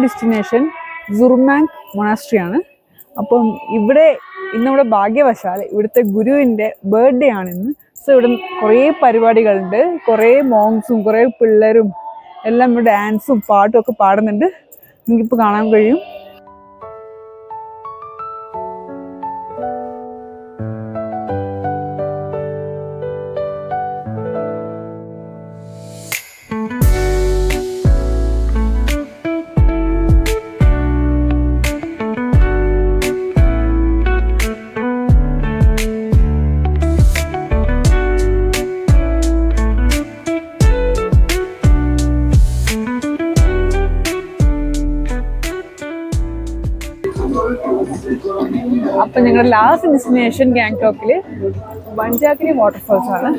Destination സുർമാങ് monastery ആണ്. അപ്പം ഇവിടെ ഇന്നിവിടെ ഭാഗ്യവശാൽ ഇവിടുത്തെ ഗുരുവിൻ്റെ ബർത്ത്ഡേ ആണിന്ന്. സോ ഇവിടെ കുറേ പരിപാടികളുണ്ട്. കുറേ മോങ്സും കുറേ പിള്ളേരും എല്ലാം ഇവിടെ ഡാൻസും പാട്ടും ഒക്കെ പാടുന്നുണ്ട്. നിങ്ങൾക്കിപ്പോൾ കാണാൻ കഴിയും. അപ്പം ഞങ്ങളുടെ ലാസ്റ്റ് ഡെസ്റ്റിനേഷൻ ഗാങ്ടോക്കിൽ ബഞ്ചാക്കിനി വാട്ടർഫോൾസ് ആണ്.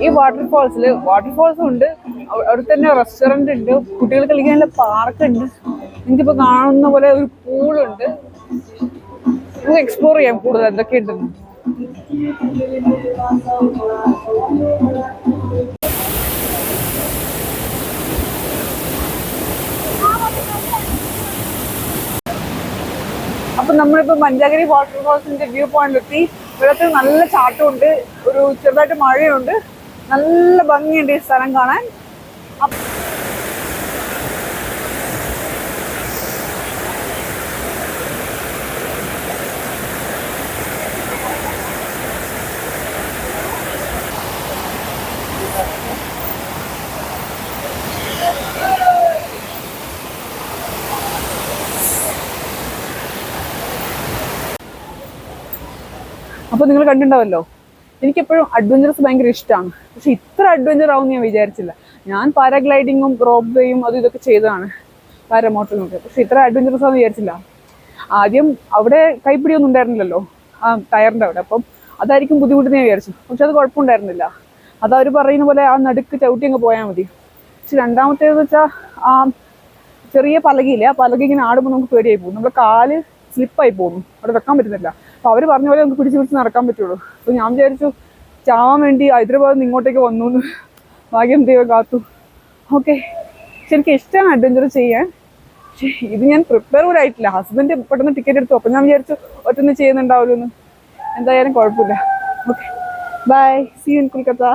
ഈ വാട്ടർഫോൾസും ഉണ്ട്, അവിടെ തന്നെ റെസ്റ്റോറൻറ്റ് ഉണ്ട്, കുട്ടികൾ കളിക്കാനുള്ള പാർക്ക് ഉണ്ട്, നിങ്ങൾക്കിപ്പോൾ കാണുന്ന പോലെ ഒരു പൂളുണ്ട്. നമുക്ക് എക്സ്പ്ലോർ ചെയ്യാം കൂടുതൽ എന്തൊക്കെ ഉണ്ടെന്ന്. അപ്പം നമ്മളിപ്പോൾ മഞ്ചാഗിരി വാട്ടർഫോൾസിന്റെ വ്യൂ പോയിന്റിലെത്തി. വെള്ളത്തിൽ നല്ല ചാട്ടമുണ്ട്, ഒരു ചെറുതായിട്ട് മഴയുണ്ട്, നല്ല ഭംഗിയുണ്ട് ഈ സ്ഥലം കാണാൻ. അപ്പോൾ നിങ്ങൾ കണ്ടിട്ടുണ്ടാവല്ലോ, എനിക്കെപ്പോഴും അഡ്വഞ്ചറസ് ഭയങ്കര ഇഷ്ടമാണ്. പക്ഷെ ഇത്ര അഡ്വഞ്ചർ ആവും ഞാൻ വിചാരിച്ചില്ല. ഞാൻ പാരാഗ്ലൈഡിങ്ങും റോപ്പ് വേയും അതും ഇതൊക്കെ ചെയ്തതാണ്, പാരാമോട്ടറിങ്ങൊക്കെ. പക്ഷെ ഇത്ര അഡ്വഞ്ചറസ് ആണെന്ന് വിചാരിച്ചില്ല. ആദ്യം അവിടെ കൈപ്പിടിയൊന്നും ഉണ്ടായിരുന്നില്ലല്ലോ ആ ടയറിൻ്റെ അവിടെ, അപ്പം അതായിരിക്കും ബുദ്ധിമുട്ടെന്ന് ഞാൻ വിചാരിച്ചു. പക്ഷെ അത് കുഴപ്പമുണ്ടായിരുന്നില്ല. അതവർ പറയുന്ന പോലെ ആ നടുക്ക് ചവിട്ടി അങ്ങ് പോയാൽ മതി. പക്ഷെ രണ്ടാമത്തേതെന്ന് വെച്ചാൽ ആ ചെറിയ പലകയില്ലേ, ആ പലക ഇങ്ങനെ ആടുമ്പോൾ നമുക്ക് പേടിയായി പോകും, നമ്മുടെ കാല് സ്ലിപ്പായി പോകുന്നു, അവിടെ വെക്കാൻ പറ്റുന്നില്ല. അപ്പോൾ അവർ പറഞ്ഞ പോലെ നമുക്ക് പിടിച്ച് നടക്കാൻ പറ്റുള്ളൂ. അപ്പോൾ ഞാൻ വിചാരിച്ചു ചാവാൻ വേണ്ടി ഹൈദരാബാദിൽ നിന്ന് ഇങ്ങോട്ടേക്ക് വന്നു എന്ന്. ഭാഗ്യം ദൈവം കാത്തു. ഓക്കെ, ശരിക്കും ഇഷ്ടമാണ് അഡ്വഞ്ചർ ചെയ്യാൻ. പക്ഷേ ഇത് ഞാൻ പ്രിപ്പയർ കൂടെ ആയിട്ടില്ല. ഹസ്ബൻഡ് പെട്ടെന്ന് ടിക്കറ്റ് എടുത്തു, അപ്പം ഞാൻ വിചാരിച്ചു ഒറ്റന്ന് ചെയ്യുന്നുണ്ടാവുമല്ലോ എന്ന്. എന്തായാലും കുഴപ്പമില്ല. Okay, bye, see you in Kolkata.